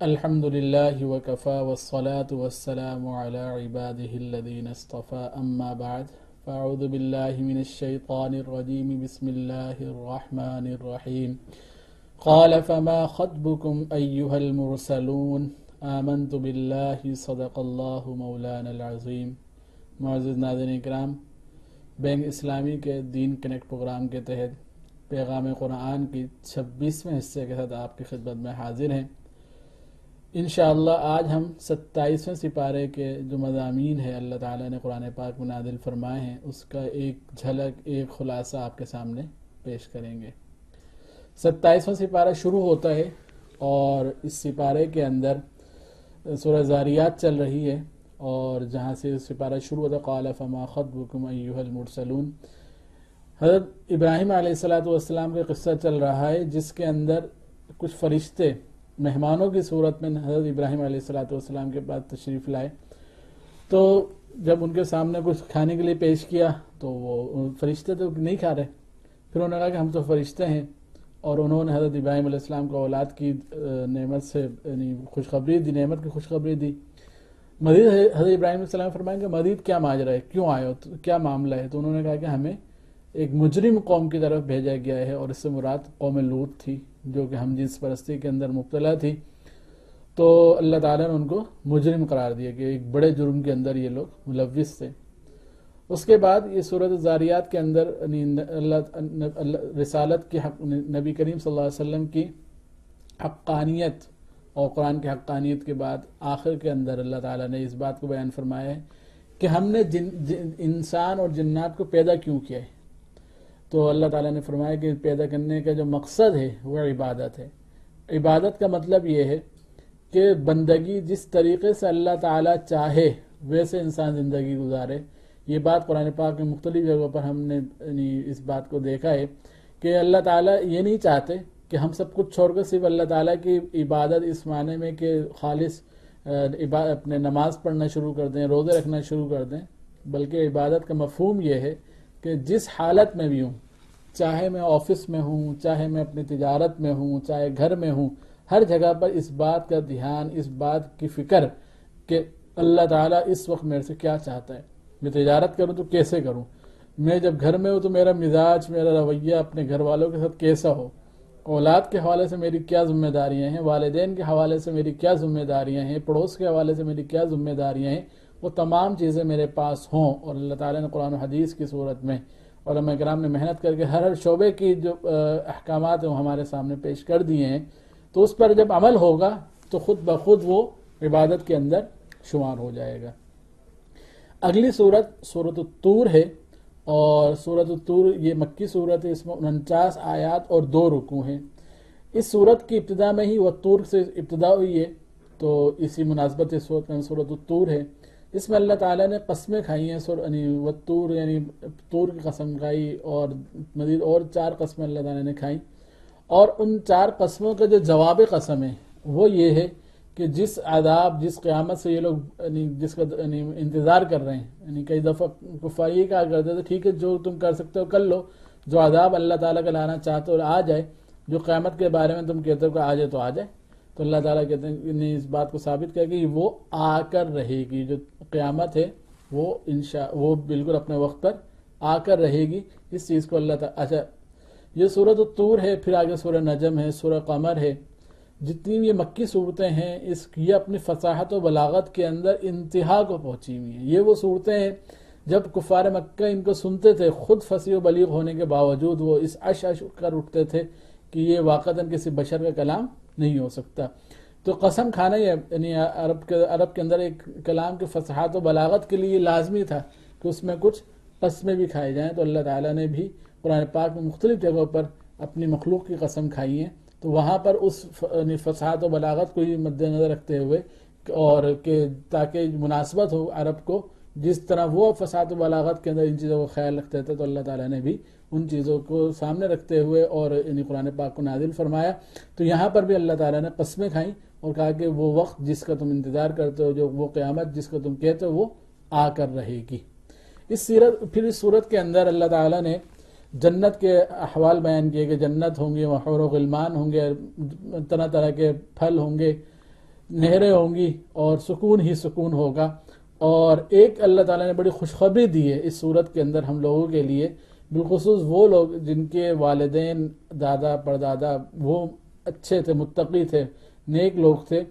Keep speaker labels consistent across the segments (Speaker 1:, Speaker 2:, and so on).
Speaker 1: الحمد لله وكفى والصلاة والسلام على عباده الذين اصطفى أما بعد فأعوذ بالله من الشيطان الرجيم بسم الله الرحمن الرحيم قال فما خطبكم أيها المرسلون آمنت بالله صدق الله مولانا العظيم. معزز ناظرین کرام، بینک اسلامی کے دین کنیکٹ پروگرام کے تحت پیغام قرآن کی 26ویں حصے کے ساتھ آپ کی خدمت میں حاضر ہیں. انشاءاللہ آج ہم 27ویں سپارے کے جو مضامین ہیں اللہ تعالیٰ نے قرآن پاک میں نازل فرمائے ہیں اس کا ایک جھلک، ایک خلاصہ آپ کے سامنے پیش کریں گے. 27واں سپارہ شروع ہوتا ہے اور اس سپارے کے اندر سورہ ذاریات چل رہی ہے، اور جہاں سے سپارہ شروع ہوتا ہے قال فما خطبکم ایھا المرسلون. حضرت ابراہیم علیہ السلام کا قصہ چل رہا ہے جس کے اندر کچھ فرشتے مہمانوں کی صورت میں حضرت ابراہیم علیہ السلام کے پاس تشریف لائے. تو جب ان کے سامنے کچھ کھانے کے لیے پیش کیا تو وہ فرشتے تو نہیں کھا رہے. پھر انہوں نے کہا کہ ہم تو فرشتے ہیں، اور انہوں نے حضرت ابراہیم علیہ السلام کو اولاد کی نعمت سے یعنی خوشخبری دی، نعمت کی خوشخبری دی. مزید حضرت ابراہیم علیہ السلام فرمائیں کہ مزید کیا ماجرا ہے، کیوں آئے ہو، کیا معاملہ ہے؟ تو انہوں نے کہا کہ ہمیں ایک مجرم قوم کی طرف بھیجا گیا ہے، اور اس سے مراد قوم لوط تھی جو کہ ہم جنس پرستی کے اندر مبتلا تھی. تو اللہ تعالیٰ نے ان کو مجرم قرار دیا کہ ایک بڑے جرم کے اندر یہ لوگ ملوث تھے. اس کے بعد یہ سورۃ الذاریات کے اندر رسالت کی نبی کریم صلی اللہ علیہ وسلم کی حقانیت اور قرآن کی حقانیت کے بعد آخر کے اندر اللہ تعالیٰ نے اس بات کو بیان فرمایا ہے کہ ہم نے انسان اور جنات کو پیدا کیوں کیا ہے. تو اللہ تعالیٰ نے فرمایا کہ پیدا کرنے کا جو مقصد ہے وہ عبادت ہے. عبادت کا مطلب یہ ہے کہ بندگی جس طریقے سے اللہ تعالیٰ چاہے ویسے انسان زندگی گزارے. یہ بات قرآن پاک میں مختلف جگہوں پر ہم نے اس بات کو دیکھا ہے کہ اللہ تعالیٰ یہ نہیں چاہتے کہ ہم سب کچھ چھوڑ کر صرف اللہ تعالیٰ کی عبادت اس معنی میں کہ خالص اپنے نماز پڑھنا شروع کر دیں، روزے رکھنا شروع کر دیں، بلکہ عبادت کا مفہوم یہ ہے کہ جس حالت میں بھی ہوں، چاہے میں آفس میں ہوں، چاہے میں اپنی تجارت میں ہوں، چاہے گھر میں ہوں، ہر جگہ پر اس بات کا دھیان، اس بات کی فکر کہ اللہ تعالیٰ اس وقت میرے سے کیا چاہتا ہے. میں تجارت کروں تو کیسے کروں، میں جب گھر میں ہوں تو میرا مزاج، میرا رویہ اپنے گھر والوں کے ساتھ کیسا ہو، اولاد کے حوالے سے میری کیا ذمہ داریاں ہیں، والدین کے حوالے سے میری کیا ذمہ داریاں ہیں، پڑوس کے حوالے سے میری کیا ذمہ داریاں ہیں، وہ تمام چیزیں میرے پاس ہوں. اور اللہ تعالیٰ نے قرآن و حدیث کی صورت میں علماء کرام نے محنت کر کے ہر شعبے کی جو احکامات ہیں وہ ہمارے سامنے پیش کر دیے ہیں. تو اس پر جب عمل ہوگا تو خود بخود وہ عبادت کے اندر شمار ہو جائے گا. اگلی صورت سورۃ الطور ہے، اور سورۃ الطور یہ مکی صورت ہے. اس میں 49 آیات اور 2 رکوع ہیں. اس صورت کی ابتدا میں ہی والطور سے ابتدا ہوئی ہے، تو اسی مناسبت سورۃ الطور ہے. اس میں اللہ تعالیٰ نے قسمیں کھائی ہیں، والطور یعنی طور کی قسم کھائی، اور مزید اور 4 قسمیں اللہ تعالیٰ نے کھائی. اور ان 4 قسموں کا جو جواب قسم ہے وہ یہ ہے کہ جس عذاب، جس قیامت سے یہ لوگ جس کا انتظار کر رہے ہیں، یعنی کئی دفعہ کفار یہ کہا کرتے تھے ٹھیک ہے جو تم کر سکتے ہو کر لو، جو عذاب اللہ تعالیٰ کا لانا چاہتے ہو آ جائے، جو قیامت کے بارے میں تم کہتے ہو کہ آ جائے تو آ جائے. تو اللہ تعالیٰ کہتے ہیں نے اس بات کو ثابت کیا کہ وہ آ کر رہے گی. جو قیامت ہے وہ بالکل اپنے وقت پر آ کر رہے گی. اس چیز کو اللہ تعالیٰ اچھا یہ سورۃ الطور ہے، پھر آگے سورہ نجم ہے، سورہ قمر ہے. جتنی یہ مکی صورتیں ہیں یہ اپنی فصاحت و بلاغت کے اندر انتہا کو پہنچی ہوئی ہیں. یہ وہ صورتیں ہیں جب کفار مکہ ان کو سنتے تھے، خود فصیح و بلیغ ہونے کے باوجود وہ اس عش کر اٹھتے تھے کہ یہ واقعتاً کسی بشر کا کلام نہیں ہو سکتا. تو قسم کھانا یعنی عرب کے اندر ایک کلام کے فصاحت و بلاغت کے لیے لازمی تھا کہ اس میں کچھ قسمیں بھی کھائی جائیں. تو اللہ تعالیٰ نے بھی قرآن پاک میں مختلف جگہوں پر اپنی مخلوق کی قسم کھائی ہیں. تو وہاں پر اس فصاحت و بلاغت کو ہی مد نظر رکھتے ہوئے اور کہ تاکہ مناسبت ہو عرب کو، جس طرح وہ فصاحت و بلاغت کے اندر ان چیزوں کا خیال رکھتے تھے، تو اللہ تعالیٰ نے بھی ان چیزوں کو سامنے رکھتے ہوئے اور انہیں قرآن پاک کو نازل فرمایا. تو یہاں پر بھی اللہ تعالیٰ نے قسمیں کھائیں اور کہا کہ وہ وقت جس کا تم انتظار کرتے ہو، جو وہ قیامت جس کا تم کہتے ہو وہ آ کر رہے گی. پھر اس صورت کے اندر اللہ تعالیٰ نے جنت کے احوال بیان کیے کہ جنت ہوں گے، حور و غلمان ہوں گے، طرح طرح کے پھل ہوں گے، نہریں ہوں گی اور سکون ہی سکون ہوگا. اور ایک اللہ تعالیٰ نے بڑی خوشخبری دی ہے اس صورت کے اندر ہم لوگوں کے لیے، بالخصوص وہ لوگ جن کے والدین دادا پردادا وہ اچھے تھے، متقی تھے، نیک لوگ تھے،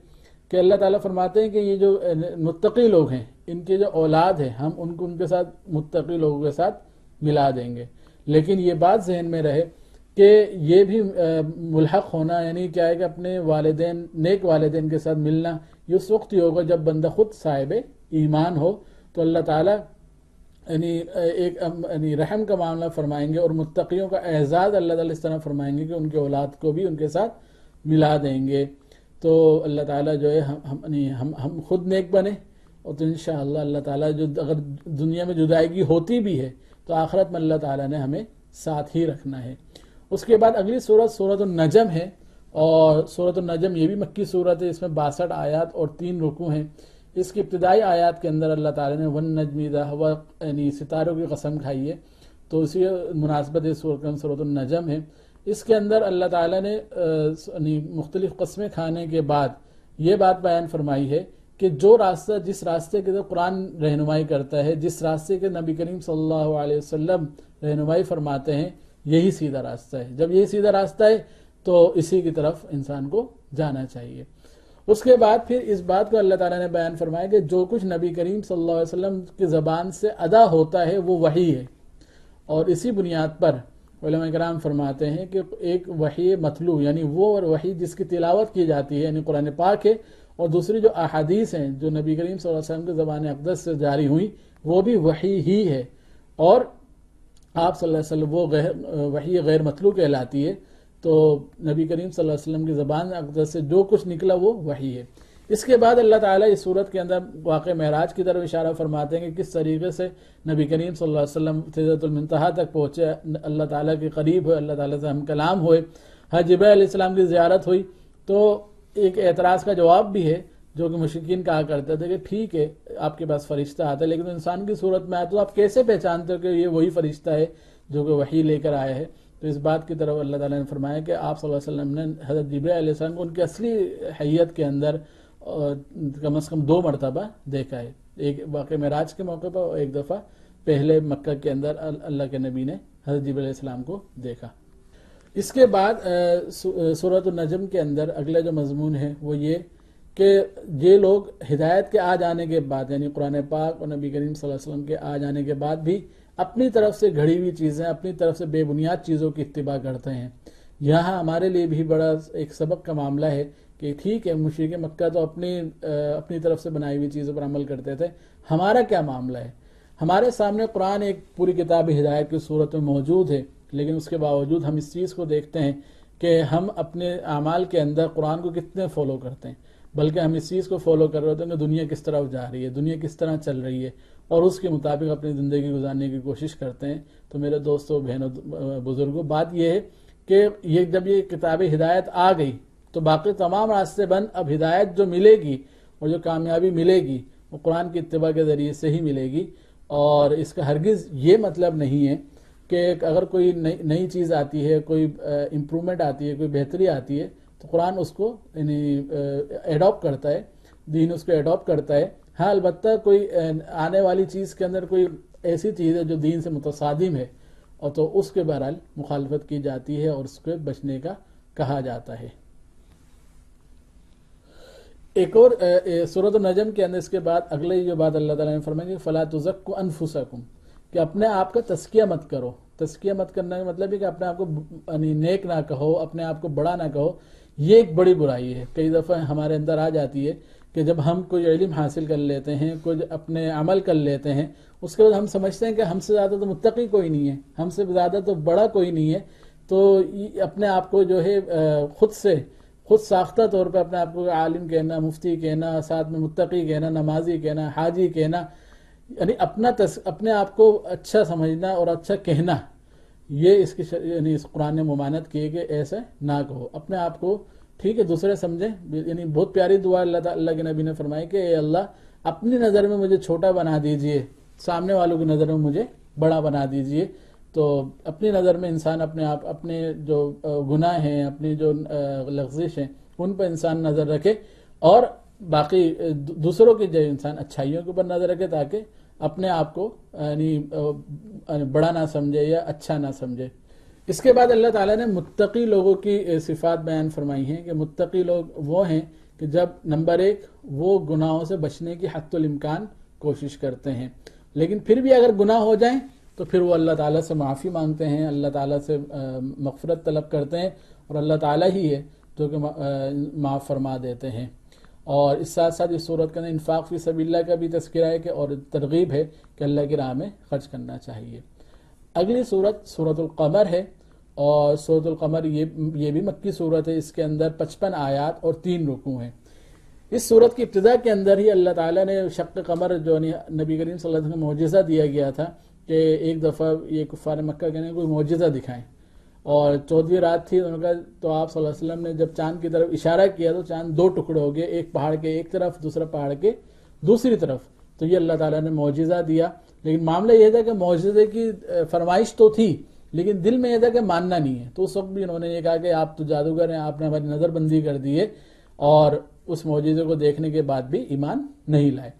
Speaker 1: کہ اللہ تعالیٰ فرماتے ہیں کہ یہ جو متقی لوگ ہیں ان کے جو اولاد ہیں ہم ان کو ان کے ساتھ متقی لوگوں کے ساتھ ملا دیں گے. لیکن یہ بات ذہن میں رہے کہ یہ بھی ملحق ہونا یعنی کیا ہے کہ اپنے والدین نیک والدین کے ساتھ ملنا یہ اس وقت ہی ہوگا جب بندہ خود صاحب ایمان ہو. تو اللہ تعالیٰ یعنی رحم کا معاملہ فرمائیں گے اور متقیوں کا اعزاز اللہ تعالیٰ اس طرح فرمائیں گے کہ ان کے اولاد کو بھی ان کے ساتھ ملا دیں گے. تو اللہ تعالیٰ جو ہے ہم خود نیک بنے، اور تو انشاءاللہ اللہ تعالیٰ جو اگر دنیا میں جدائیگی ہوتی بھی ہے تو آخرت میں اللہ تعالیٰ نے ہمیں ساتھ ہی رکھنا ہے. اس کے بعد اگلی سورت سورۃ النجم ہے، اور سورۃ النجم یہ بھی مکی سورت ہے. اس میں 62 آیات اور 3 رکوع ہیں. اس کی ابتدائی آیات کے اندر اللہ تعالیٰ نے والنجم اذا ہوا یعنی ستاروں کی قسم کھائی ہے، تو اسی مناسبت سورۃ النجم ہے. اس کے اندر اللہ تعالیٰ نے مختلف قسمیں کھانے کے بعد یہ بات بیان فرمائی ہے کہ جو راستہ جس راستے کے قرآن رہنمائی کرتا ہے، جس راستے کے نبی کریم صلی اللہ علیہ وسلم رہنمائی فرماتے ہیں، یہی سیدھا راستہ ہے. جب یہی سیدھا راستہ ہے تو اسی کی طرف انسان کو جانا چاہیے. اس کے بعد پھر اس بات کو اللہ تعالیٰ نے بیان فرمایا کہ جو کچھ نبی کریم صلی اللہ علیہ وسلم کی زبان سے ادا ہوتا ہے وہ وحی ہے. اور اسی بنیاد پر علماء کرام فرماتے ہیں کہ ایک وحی متلو یعنی وہ وحی جس کی تلاوت کی جاتی ہے یعنی قرآن پاک ہے، اور دوسری جو احادیث ہیں جو نبی کریم صلی اللہ علیہ وسلم کی زبان اقدس سے جاری ہوئی وہ بھی وحی ہی ہے. اور آپ صلی اللہ علیہ وسلم وہ وحی غیر مطلوع کہلاتی ہے. تو نبی کریم صلی اللہ علیہ وسلم کی زبان اقدس سے جو کچھ نکلا وہ وحی ہے. اس کے بعد اللہ تعالیٰ اس صورت کے اندر واقع معراج کی طرف اشارہ فرماتے ہیں کہ کس طریقے سے نبی کریم صلی اللہ علیہ وسلم سدرۃ المنتہا تک پہنچے، اللہ تعالیٰ کے قریب ہوئے، اللہ تعالیٰ سے ہم کلام ہوئے، جبرائیل علیہ السلام کی زیارت ہوئی. تو ایک اعتراض کا جواب بھی ہے جو کہ مشرکین کہا کرتے تھے کہ ٹھیک ہے آپ کے پاس فرشتہ آتا ہے لیکن انسان کی صورت میں آیا تو آپ کیسے پہچانتے ہو کہ یہ وہی فرشتہ ہے جو کہ وحی لے کر آیا ہے. تو اس بات کی طرف اللہ تعالیٰ نے فرمایا کہ آپ صلی اللہ علیہ وسلم نے حضرت جبرائیل علیہ السلام کو ان کی اصلی حیت کے اندر کم از کم 2 مرتبہ دیکھا ہے. ایک واقع معراج کے موقع پر اور ایک دفعہ پہلے مکہ کے اندر اللہ کے نبی نے حضرت جبرائیل علیہ السلام کو دیکھا. اس کے بعد سورۃ النجم کے اندر اگلا جو مضمون ہے وہ یہ کہ یہ لوگ ہدایت کے آ جانے کے بعد یعنی قرآن پاک اور نبی کریم صلی اللہ علیہ وسلم کے آ جانے کے بعد بھی اپنی طرف سے گھڑی ہوئی چیزیں، اپنی طرف سے بے بنیاد چیزوں کی اتباع کرتے ہیں. یہاں ہمارے لیے بھی بڑا ایک سبق کا معاملہ ہے کہ ٹھیک ہے مشرک مکہ تو اپنی طرف سے بنائی ہوئی چیزوں پر عمل کرتے تھے، ہمارا کیا معاملہ ہے؟ ہمارے سامنے قرآن ایک پوری کتاب ہدایت کی صورت میں موجود ہے، لیکن اس کے باوجود ہم اس چیز کو دیکھتے ہیں کہ ہم اپنے اعمال کے اندر قرآن کو کتنے فالو کرتے ہیں، بلکہ ہم اس چیز کو فالو کر رہے ہوتے ہیں کہ دنیا کس طرف جا رہی ہے، دنیا کس طرح چل رہی ہے، اور اس کے مطابق اپنی زندگی گزارنے کی کوشش کرتے ہیں. تو میرے دوستوں بہنوں بزرگوں بات یہ ہے کہ جب یہ کتاب ہدایت آ گئی تو باقی تمام راستے بند. اب ہدایت جو ملے گی اور جو کامیابی ملے گی وہ قرآن کی اتباع کے ذریعے سے ہی ملے گی. اور اس کا ہرگز یہ مطلب نہیں ہے کہ اگر کوئی نئی چیز آتی ہے، کوئی امپرومنٹ آتی ہے، کوئی بہتری آتی ہے تو قرآن اس کو ایڈاپٹ کرتا ہے، دین اس کو ایڈاپٹ کرتا ہے. ہاں البتہ کوئی آنے والی چیز کے اندر کوئی ایسی چیز ہے جو دین سے متصادم ہے اور تو اس کے بہرحال مخالفت کی جاتی ہے اور اس کو بچنے کا کہا جاتا ہے. ایک اور سورۃ النجم کے اندر اس کے بعد اگلے جو بات اللہ تعالیٰ نے فرمائی فلا تزکوا انفسکم کہ اپنے آپ کا تزکیہ مت کرو. تزکیہ مت کرنے کا مطلب ہے کہ اپنے آپ کو نیک نہ کہو، اپنے آپ کو بڑا نہ کہو. یہ ایک بڑی برائی ہے. کئی دفعہ ہمارے اندر آ جاتی ہے کہ جب ہم کوئی علم حاصل کر لیتے ہیں، کچھ اپنے عمل کر لیتے ہیں، اس کے بعد ہم سمجھتے ہیں کہ ہم سے زیادہ تو متقی کوئی نہیں ہے، ہم سے زیادہ تو بڑا کوئی نہیں ہے. تو اپنے آپ کو جو ہے خود ساختہ طور پہ اپنے آپ کو عالم کہنا، مفتی کہنا، ساتھ میں متقی کہنا، نمازی کہنا، حاجی کہنا، یعنی اپنے آپ کو اچھا سمجھنا اور اچھا کہنا، یہ اس کی یعنی اس قرآن نے ممانعت کی کہ ایسا نہ کہو. اپنے آپ کو ٹھیک ہے دوسرے سمجھیں. یعنی بہت پیاری دعا اللہ کے نبی نے فرمائی کہ اے اللہ اپنی نظر میں مجھے چھوٹا بنا دیجئے، سامنے والوں کی نظر میں مجھے بڑا بنا دیجئے. تو اپنی نظر میں انسان اپنے جو گناہ ہیں، اپنی جو لغزش ہیں ان پر انسان نظر رکھے اور باقی دوسروں کی جو انسان اچھائیوں کے اوپر نظر رکھے تاکہ اپنے آپ کو یعنی بڑا نہ سمجھے یا اچھا نہ سمجھے۔ اس کے بعد اللہ تعالیٰ نے متقی لوگوں کی صفات بیان فرمائی ہیں کہ متقی لوگ وہ ہیں کہ جب نمبر 1 وہ گناہوں سے بچنے کی حتی الامکان کوشش کرتے ہیں، لیکن پھر بھی اگر گناہ ہو جائیں تو پھر وہ اللہ تعالیٰ سے معافی مانگتے ہیں، اللہ تعالیٰ سے مغفرت طلب کرتے ہیں، اور اللہ تعالیٰ ہی ہے جو کہ معاف فرما دیتے ہیں۔ اور اس ساتھ ساتھ اس صورت کے اندر انفاق فی سبیل اللہ کا بھی تذکرہ ہے کہ اور ترغیب ہے کہ اللہ کی راہ میں خرچ کرنا چاہیے۔ اگلی صورت سورۃ القمر ہے، اور سورۃ القمر یہ بھی مکی صورت ہے۔ اس کے اندر 55 آیات اور 3 رکوع ہیں۔ اس صورت کی ابتدا کے اندر ہی اللہ تعالیٰ نے شق قمر جو نبی کریم صلی اللہ علیہ وسلم کو معجزہ دیا گیا تھا کہ ایک دفعہ یہ کفار مکہ کہنے کوئی معجزہ دکھائیں، اور 14ویں رات تھی تو آپ صلی اللہ علیہ وسلم نے جب چاند کی طرف اشارہ کیا تو چاند 2 ٹکڑے ہو گئے، ایک پہاڑ کے ایک طرف، دوسرا پہاڑ کے دوسری طرف۔ تو یہ اللہ تعالیٰ نے معجزہ دیا، لیکن معاملہ یہ تھا کہ معجزے کی فرمائش تو تھی لیکن دل میں یہ تھا کہ ماننا نہیں ہے۔ تو اس وقت بھی انہوں نے یہ کہا کہ آپ تو جادوگر ہیں، آپ نے ہماری نظر بندی کر دی ہے، اور اس معجزے کو دیکھنے کے بعد بھی ایمان نہیں لائے۔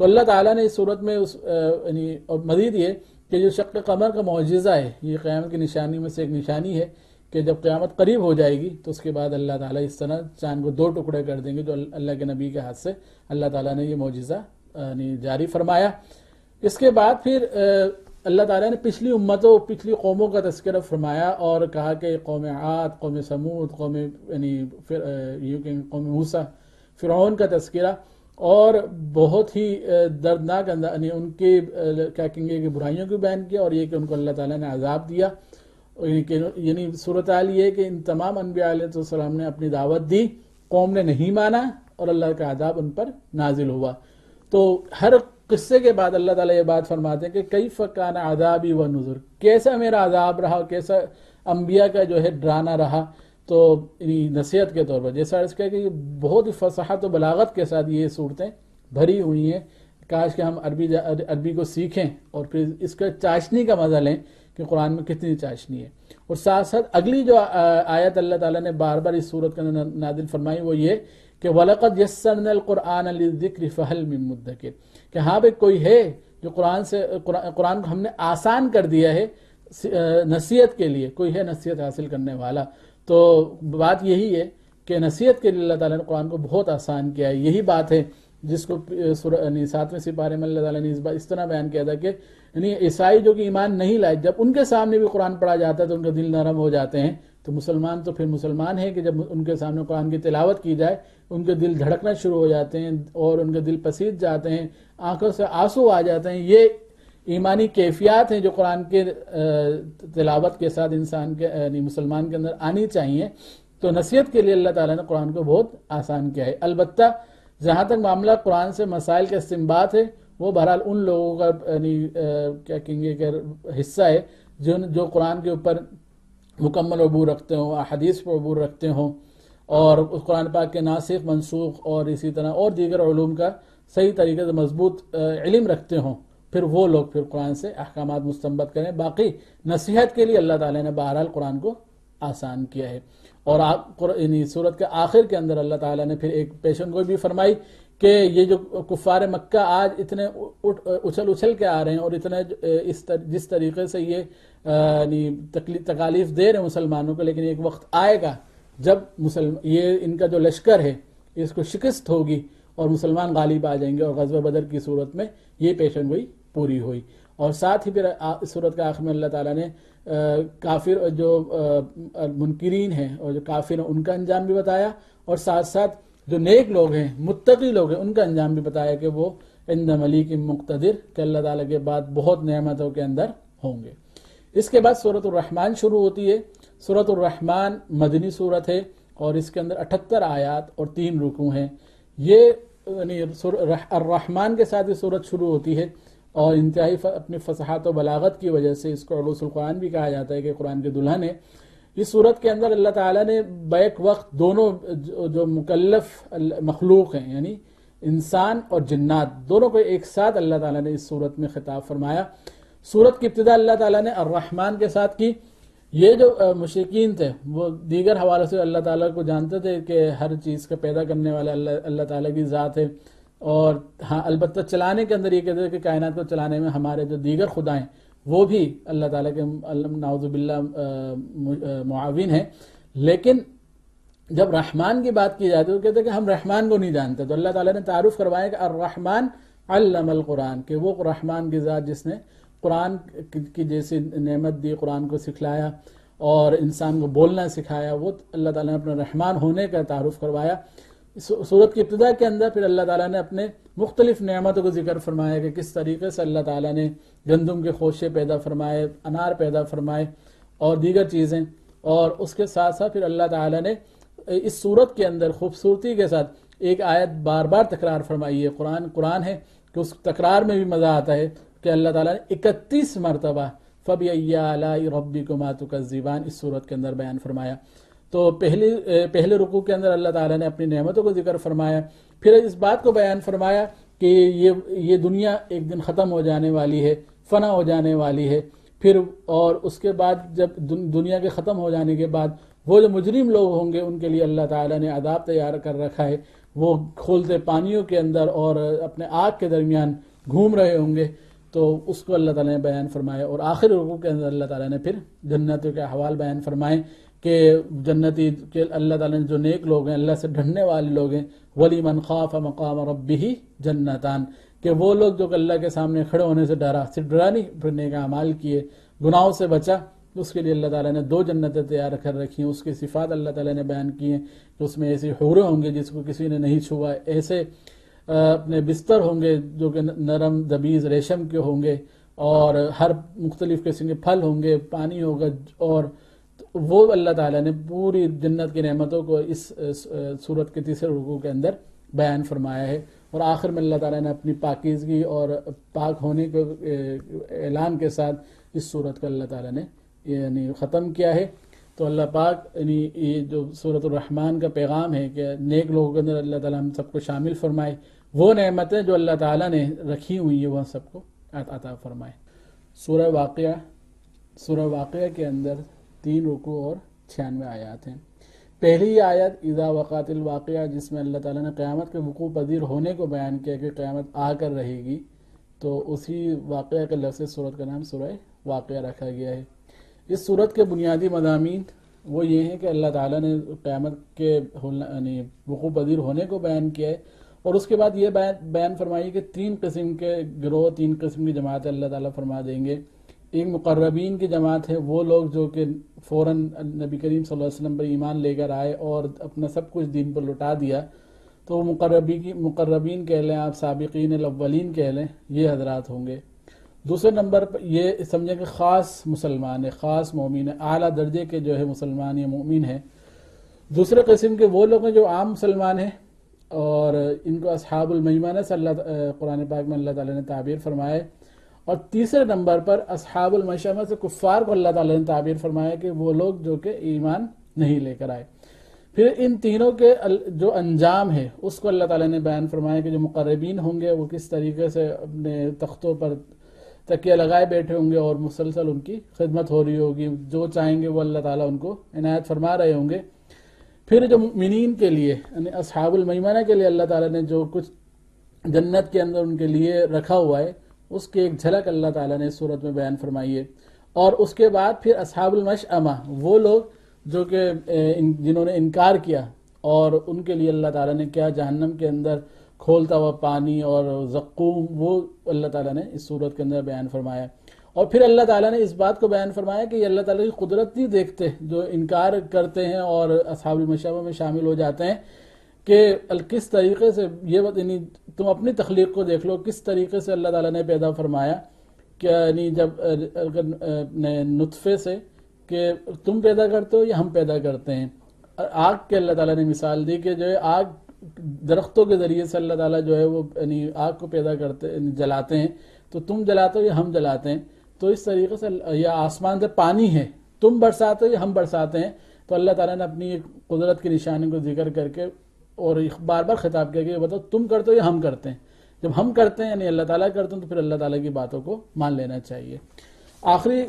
Speaker 1: تو اللہ تعالیٰ نے اس صورت میں اور مزید یہ کہ جو شق قمر کا معجزہ ہے یہ قیامت کی نشانی میں سے ایک نشانی ہے کہ جب قیامت قریب ہو جائے گی تو اس کے بعد اللہ تعالیٰ اس طرح چاند کو 2 ٹکڑے کر دیں گے، جو اللہ کے نبی کے ہاتھ سے اللہ تعالیٰ نے یہ معجزہ جاری فرمایا۔ اس کے بعد پھر اللہ تعالیٰ نے پچھلی امتوں، پچھلی قوموں کا تذکرہ فرمایا اور کہا کہ قوم عاد، قوم سمود، قوم موسیٰ، فرعون کا تذکرہ، اور بہت ہی دردناک یعنی ان کی کیا کہیں گے کہ برائیوں کو بیان کیا، اور یہ کہ ان کو اللہ تعالیٰ نے عذاب دیا۔ یعنی صورتحال یہ ہے کہ ان تمام انبیاء علیہ السلام نے اپنی دعوت دی، قوم نے نہیں مانا اور اللہ کا عذاب ان پر نازل ہوا۔ تو ہر قصے کے بعد اللہ تعالیٰ یہ بات فرماتے ہیں کہ کیف کان عذابی و نذر، کیسا میرا عذاب رہا، کیسا انبیاء کا جو ہے ڈرانا رہا۔ تو نصیحت کے طور پر جیسا اس کا کہ بہت ہی فصاحت و بلاغت کے ساتھ یہ صورتیں بھری ہوئی ہیں، کاش کہ ہم عربی کو سیکھیں اور پھر اس کا چاشنی کا مزہ لیں کہ قرآن میں کتنی چاشنی ہے۔ اور ساتھ ساتھ اگلی جو آیت اللہ تعالیٰ نے بار بار اس صورت کے اندر نازل فرمائی وہ یہ کہ وَلَقَدْ يَسَّرْنَا الْقُرْآنَ لِلذِّكْرِ فَهَلْ مِن مُدَّكِرٍ، کہ ہاں بھئی کوئی ہے جو قرآن کو ہم نے آسان کر دیا ہے نصیحت کے لیے، کوئی ہے نصیحت حاصل کرنے والا۔ تو بات یہی ہے کہ نصیحت کے لیے اللہ تعالیٰ نے قرآن کو بہت آسان کیا ہے۔ یہی بات ہے جس کو 7ویں سپارے میں اللہ تعالیٰ نے اس طرح بیان کیا تھا کہ عیسائی جو کہ ایمان نہیں لائے، جب ان کے سامنے بھی قرآن پڑھا جاتا ہے تو ان کے دل نرم ہو جاتے ہیں۔ تو مسلمان تو پھر مسلمان ہیں کہ جب ان کے سامنے قرآن کی تلاوت کی جائے ان کے دل دھڑکنا شروع ہو جاتے ہیں اور ان کے دل پسیج جاتے ہیں، آنکھوں سے آنسو آ جاتے ہیں۔ یہ ایمانی کیفیات ہیں جو قرآن کے تلاوت کے ساتھ انسان کے یعنی مسلمان کے اندر آنی چاہیے۔ تو نصیحت کے لیے اللہ تعالیٰ نے قرآن کو بہت آسان کیا ہے۔ البتہ جہاں تک معاملہ قرآن سے مسائل کا استنباط ہے وہ بہرحال ان لوگوں کا یعنی کیا کہیں گے کہ حصہ ہے جو قرآن کے اوپر مکمل عبور رکھتے ہوں، احادیث پر عبور رکھتے ہوں، اور اس قرآن پاک کے ناسخ منسوخ اور اسی طرح اور دیگر علوم کا صحیح طریقے سے مضبوط علم رکھتے ہوں، پھر وہ لوگ پھر قرآن سے احکامات مستنبط کریں۔ باقی نصیحت کے لیے اللہ تعالیٰ نے بہرحال قرآن کو آسان کیا ہے۔ اور سورت کے آخر کے اندر اللہ تعالیٰ نے پھر ایک پیشن گوئی بھی فرمائی کہ یہ جو کفار مکہ آج اتنے اچھل کے آ رہے ہیں اور اتنے جس طریقے سے یہ تکالیف دے رہے ہیں مسلمانوں کو، لیکن ایک وقت آئے گا جب یہ ان کا جو لشکر ہے اس کو شکست ہوگی اور مسلمان غالب آ جائیں گے، اور غزوہ بدر کی صورت میں یہ پیشن گوئی پوری ہوئی۔ اور ساتھ ہی پھر صورت کے آخر میں اللہ تعالیٰ نے کافر جو منکرین ہیں اور جو کافر ہیں ان کا انجام بھی بتایا، اور ساتھ ساتھ جو نیک لوگ ہیں متقی لوگ ہیں ان کا انجام بھی بتایا کہ وہ عند ملیک مقتدر، کہ اللہ تعالیٰ کے بعد بہت نعمتوں کے اندر ہوں گے۔ اس کے بعد سورۃ الرحمن شروع ہوتی ہے۔ سورۃ الرحمن مدنی سورت ہے اور اس کے اندر 78 آیات اور 3 رکوع ہیں۔ یہ الرحمن کے ساتھ یہ سورت شروع ہوتی ہے اور انتہائی اپنی فصاحت و بلاغت کی وجہ سے اس کو عروس القرآن بھی کہا جاتا ہے کہ قرآن کے دلہن ہے۔ اس صورت کے اندر اللہ تعالیٰ نے بیک وقت دونوں جو مکلف مخلوق ہیں یعنی انسان اور جنات دونوں کو ایک ساتھ اللہ تعالیٰ نے اس صورت میں خطاب فرمایا۔ صورت کی ابتدا اللہ تعالیٰ نے الرحمن کے ساتھ کی، یہ جو مشرکین تھے وہ دیگر حوالے سے اللہ تعالیٰ کو جانتے تھے کہ ہر چیز کا پیدا کرنے والا اللہ تعالیٰ کی ذات ہے، اور ہاں البتہ چلانے کے اندر یہ کہتے ہیں کہ کائنات کو چلانے میں ہمارے جو دیگر خدا ہیں وہ بھی اللہ تعالیٰ کے نعوذ باللہ معاون ہیں، لیکن جب رحمان کی بات کی جاتی ہے وہ کہتے ہیں کہ ہم رحمان کو نہیں جانتے، تو اللہ تعالیٰ نے تعارف کروایا کہ الرحمن علم القرآن، کہ وہ رحمان کی ذات جس نے قرآن کی جیسی نعمت دی، قرآن کو سکھلایا اور انسان کو بولنا سکھایا، وہ اللہ تعالیٰ نے اپنے رحمان ہونے کا تعارف کروایا۔ سورت کی ابتدا کے اندر پھر اللہ تعالیٰ نے اپنے مختلف نعمتوں کو ذکر فرمایا کہ کس طریقے سے اللہ تعالیٰ نے گندم کے خوشے پیدا فرمائے، انار پیدا فرمائے اور دیگر چیزیں، اور اس کے ساتھ ساتھ پھر اللہ تعالیٰ نے اس صورت کے اندر خوبصورتی کے ساتھ ایک آیت بار بار تکرار فرمائی ہے۔ قرآن ہے کہ اس تکرار میں بھی مزہ آتا ہے کہ اللہ تعالیٰ نے 31 مرتبہ فَبِأَيِّ آلَاءِ رَبِّكُمَا تُكَذِّبَانِ اس صورت کے اندر بیان فرمایا۔ تو پہلے رکوع کے اندر اللہ تعالیٰ نے اپنی نعمتوں کو ذکر فرمایا، پھر اس بات کو بیان فرمایا کہ یہ دنیا ایک دن ختم ہو جانے والی ہے، فنا ہو جانے والی ہے، پھر اور اس کے بعد جب دنیا کے ختم ہو جانے کے بعد وہ جو مجرم لوگ ہوں گے ان کے لیے اللہ تعالیٰ نے عذاب تیار کر رکھا ہے، وہ کھولتے پانیوں کے اندر اور اپنے آگ کے درمیان گھوم رہے ہوں گے، تو اس کو اللہ تعالیٰ نے بیان فرمایا۔ اور آخر رکوع کے اندر اللہ تعالیٰ نے پھر جنتوں کے احوال بیان فرمائے کہ جنتی کے اللہ تعالیٰ نے جو نیک لوگ ہیں، اللہ سے ڈرنے والے لوگ ہیں، وَلِمَنْ خَافَ مَقَامَ رَبِّهِ جَنَّتَانِ، کہ وہ لوگ جو کہ اللہ کے سامنے کھڑے ہونے سے ڈرا، صرف ڈرا نہیں، پھر نیک اعمال کیے، گناہوں سے بچا، اس کے لیے اللہ تعالیٰ نے 2 جنتیں تیار کر رکھی ہیں۔ اس کی صفات اللہ تعالیٰ نے بیان کی ہیں کہ اس میں ایسی حوریں ہوں گے جس کو کسی نے نہیں چھوا، ایسے اپنے بستر ہوں گے جو کہ نرم دبیز ریشم کے ہوں گے، اور ہر مختلف قسم کے پھل ہوں گے، پانی ہوگا، اور وہ اللہ تعالیٰ نے پوری جنت کی نعمتوں کو اس سورت کے تیسرے رکوع کے اندر بیان فرمایا ہے۔ اور آخر میں اللہ تعالیٰ نے اپنی پاکیزگی اور پاک ہونے کے اعلان کے ساتھ اس سورت کو اللہ تعالیٰ نے یعنی ختم کیا ہے۔ تو اللہ پاک یعنی یہ جو سورۃ الرحمن کا پیغام ہے کہ نیک لوگوں کے اندر اللہ تعالیٰ ہم سب کو شامل فرمائے، وہ نعمتیں جو اللہ تعالیٰ نے رکھی ہوئی ہیں وہ سب کو عطا فرمائے۔ سورہ واقعہ کے اندر 3 رکوع اور 96 آیات ہیں۔ پہلی آیت اذا وقعت الواقعہ، جس میں اللہ تعالیٰ نے قیامت کے وقوع پذیر ہونے کو بیان کیا کہ قیامت آ کر رہے گی، تو اسی واقعہ کے لفظ سورت کا نام سورہ واقعہ رکھا گیا ہے۔ اس سورت کے بنیادی مضامین وہ یہ ہیں کہ اللہ تعالیٰ نے قیامت کے یعنی وقوع پذیر ہونے کو بیان کیا ہے، اور اس کے بعد یہ بیان فرمائی کہ 3 قسم کے گروہ، 3 قسم کی جماعتیں اللہ تعالیٰ فرما دیں گے۔ ایک مقربین کی جماعت ہے، وہ لوگ جو کہ فوراً نبی کریم صلی اللہ علیہ وسلم پر ایمان لے کر آئے اور اپنا سب کچھ دین پر لٹا دیا، تو وہ مقربین کہہ لیں، آپ سابقین الاولین کہہ لیں، یہ حضرات ہوں گے۔ دوسرے نمبر پر یہ سمجھیں کہ خاص مسلمان ہے، خاص مومن ہے، اعلیٰ درجے کے جو ہے مسلمان یا مومن ہے۔ دوسرے قسم کے وہ لوگ ہیں جو عام مسلمان ہیں، اور ان کو اصحاب المیمنہ سے قرآن پاک میں اللہ تعالیٰ نے تعبیر فرمایا۔ اور تیسرے نمبر پر اصحاب المشأمہ سے کفار کو اللہ تعالیٰ نے تعبیر فرمایا کہ وہ لوگ جو کہ ایمان نہیں لے کر آئے۔ پھر ان تینوں کے جو انجام ہے اس کو اللہ تعالیٰ نے بیان فرمایا کہ جو مقربین ہوں گے وہ کس طریقے سے اپنے تختوں پر تکیہ لگائے بیٹھے ہوں گے اور مسلسل ان کی خدمت ہو رہی ہوگی، جو چاہیں گے وہ اللہ تعالیٰ ان کو عنایت فرما رہے ہوں گے۔ پھر جو مؤمنین کے لیے یعنی اصحاب المیمنہ کے لیے اللہ تعالیٰ نے جو کچھ جنت کے اندر ان کے لیے رکھا ہوا ہے اس کی ایک جھلک اللہ تعالیٰ نے اس صورت میں بیان فرمائی ہے۔ اور اس کے بعد پھر اصحاب المشأمہ، وہ لوگ جو کہ جنہوں نے انکار کیا، اور ان کے لیے اللہ تعالیٰ نے کیا جہنم کے اندر کھولتا ہوا پانی اور زقوم، وہ اللہ تعالیٰ نے اس صورت کے اندر بیان فرمایا۔ اور پھر اللہ تعالیٰ نے اس بات کو بیان فرمایا کہ یہ اللہ تعالیٰ کی قدرت نہیں دیکھتے جو انکار کرتے ہیں اور اصحاب المشأمہ میں شامل ہو جاتے ہیں، کہ کس طریقے سے یہ یعنی تم اپنی تخلیق کو دیکھ لو، کس طریقے سے اللہ تعالیٰ نے پیدا فرمایا کہ یعنی جب نطفے سے کہ تم پیدا کرتے ہو یا ہم پیدا کرتے ہیں۔ آگ کے اللہ تعالیٰ نے مثال دی کہ جو ہے آگ درختوں کے ذریعے سے اللہ تعالیٰ جو ہے وہ یعنی آگ کو پیدا کرتے جلاتے ہیں، تو تم جلاتے ہو یا ہم جلاتے ہیں۔ تو اس طریقے سے یا آسمان سے پانی ہے، تم برساتے ہو یا ہم برساتے ہیں۔ تو اللہ تعالیٰ نے اپنی قدرت کی نشانی کو ذکر کر کے اور بار بار خطاب کیا کہ یہ بتاؤ تم کرتے ہو یا ہم کرتے ہیں۔ جب ہم کرتے ہیں یعنی اللہ تعالیٰ کرتے ہیں تو پھر اللہ تعالیٰ کی باتوں کو مان لینا چاہیے۔ آخری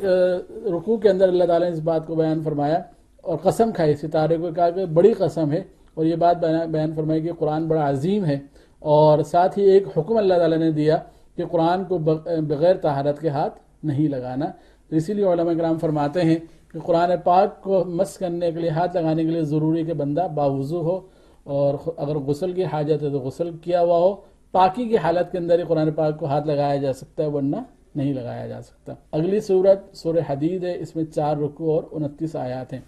Speaker 1: رکوع کے اندر اللہ تعالیٰ نے اس بات کو بیان فرمایا اور قسم کھائی، ستارے کو کہا کہ بڑی قسم ہے، اور یہ بات بیان فرمائی کہ قرآن بڑا عظیم ہے، اور ساتھ ہی ایک حکم اللہ تعالیٰ نے دیا کہ قرآن کو بغیر طہارت کے ہاتھ نہیں لگانا۔ تو اسی لیے علماء کرام فرماتے ہیں کہ قرآن پاک کو مس کرنے کے لیے، ہاتھ لگانے کے لیے ضروری کہ بندہ باوضو ہو، اور اگر غسل کی حاجت ہے تو غسل کیا ہوا ہو۔ پاکی کی حالت کے اندر ہی قرآن پاک کو ہاتھ لگایا جا سکتا ہے، ورنہ نہیں لگایا جا سکتا۔ اگلی سورت سورہ حدید ہے، اس میں 4 رکوع اور 29 آیات ہیں۔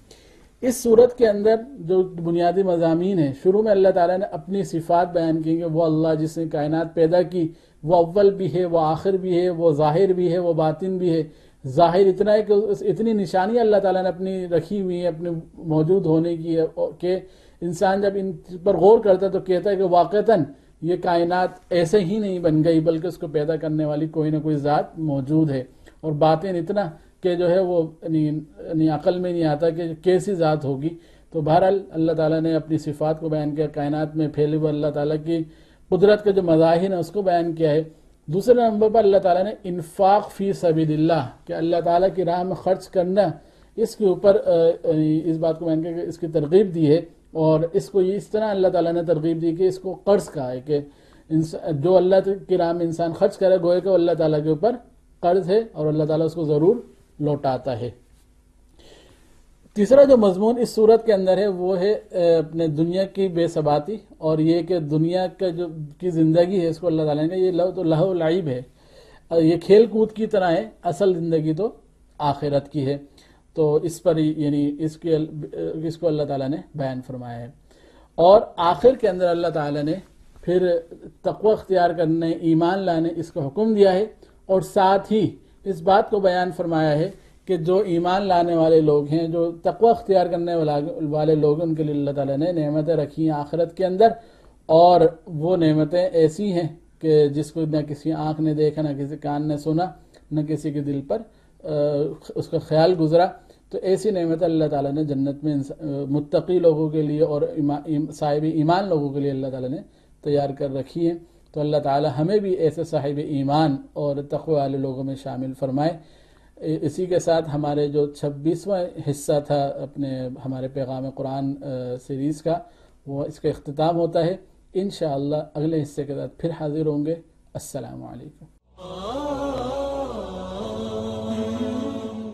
Speaker 1: اس سورت کے اندر جو بنیادی مضامین ہیں، شروع میں اللہ تعالیٰ نے اپنی صفات بیان کی کہ وہ اللہ جس نے کائنات پیدا کی، وہ اول بھی ہے، وہ آخر بھی ہے، وہ ظاہر بھی ہے، وہ باطن بھی ہے۔ ظاہر اتنا ہے کہ اتنی نشانیاں اللہ تعالیٰ نے اپنی رکھی ہوئی ہیں اپنے موجود ہونے کی، کہ انسان جب ان پر غور کرتا ہے تو کہتا ہے کہ واقعتاً یہ کائنات ایسے ہی نہیں بن گئی، بلکہ اس کو پیدا کرنے والی کوئی نہ کوئی ذات موجود ہے۔ اور باطن اتنا کہ جو ہے وہ عقل میں نہیں آتا کہ کیسی ذات ہوگی۔ تو بہرحال اللہ تعالیٰ نے اپنی صفات کو بیان کیا، کائنات میں پھیلے ہوئے اللہ تعالیٰ کی قدرت کے جو مظاہر ہیں اس کو بیان کیا ہے۔ دوسرے نمبر پر اللہ تعالیٰ نے انفاق فی سبیل اللہ، کہ اللہ تعالیٰ کی راہ میں خرچ کرنا، اس کے اوپر اس بات کو بیان کیا کہ اس کی ترغیب دی ہے، اور اس کو اس طرح اللہ تعالیٰ نے ترغیب دی کہ اس کو قرض کہا ہے کہ جو اللہ کی راہ میں انسان خرچ کرے گویا کہ اللہ تعالیٰ کے اوپر قرض ہے، اور اللہ تعالیٰ اس کو ضرور لوٹاتا ہے۔ تیسرا جو مضمون اس صورت کے اندر ہے وہ ہے اپنے دنیا کی بے ثباتی، اور یہ کہ دنیا کا جو کی زندگی ہے اس کو اللہ تعالیٰ نے یہ لہو و لعب ہے، یہ کھیل کود کی طرح ہے، اصل زندگی تو آخرت کی ہے۔ تو اس پر یعنی اس کو اللہ تعالیٰ نے بیان فرمایا ہے۔ اور آخر کے اندر اللہ تعالیٰ نے پھر تقوی اختیار کرنے، ایمان لانے، اس کا حکم دیا ہے، اور ساتھ ہی اس بات کو بیان فرمایا ہے کہ جو ایمان لانے والے لوگ ہیں، جو تقوی اختیار کرنے والے لوگ ہیں، ان کے لیے اللہ تعالیٰ نے نعمتیں رکھی ہیں آخرت کے اندر، اور وہ نعمتیں ایسی ہیں کہ جس کو نہ کسی آنکھ نے دیکھا، نہ کسی کان نے سنا، نہ کسی کے دل پر اس کا خیال گزرا۔ تو ایسی نعمت اللہ تعالیٰ نے جنت میں متقی لوگوں کے لیے اور صاحب ایمان لوگوں کے لیے اللہ تعالیٰ نے تیار کر رکھی ہیں۔ تو اللہ تعالیٰ ہمیں بھی ایسے صاحب ایمان اور تقوی والے لوگوں میں شامل فرمائے۔ اسی کے ساتھ ہمارے جو 26واں حصہ تھا ہمارے پیغام قرآن سیریز کا، وہ اس کا اختتام ہوتا ہے۔ انشاءاللہ اگلے حصے کے ساتھ پھر حاضر ہوں گے۔ السلام علیکم۔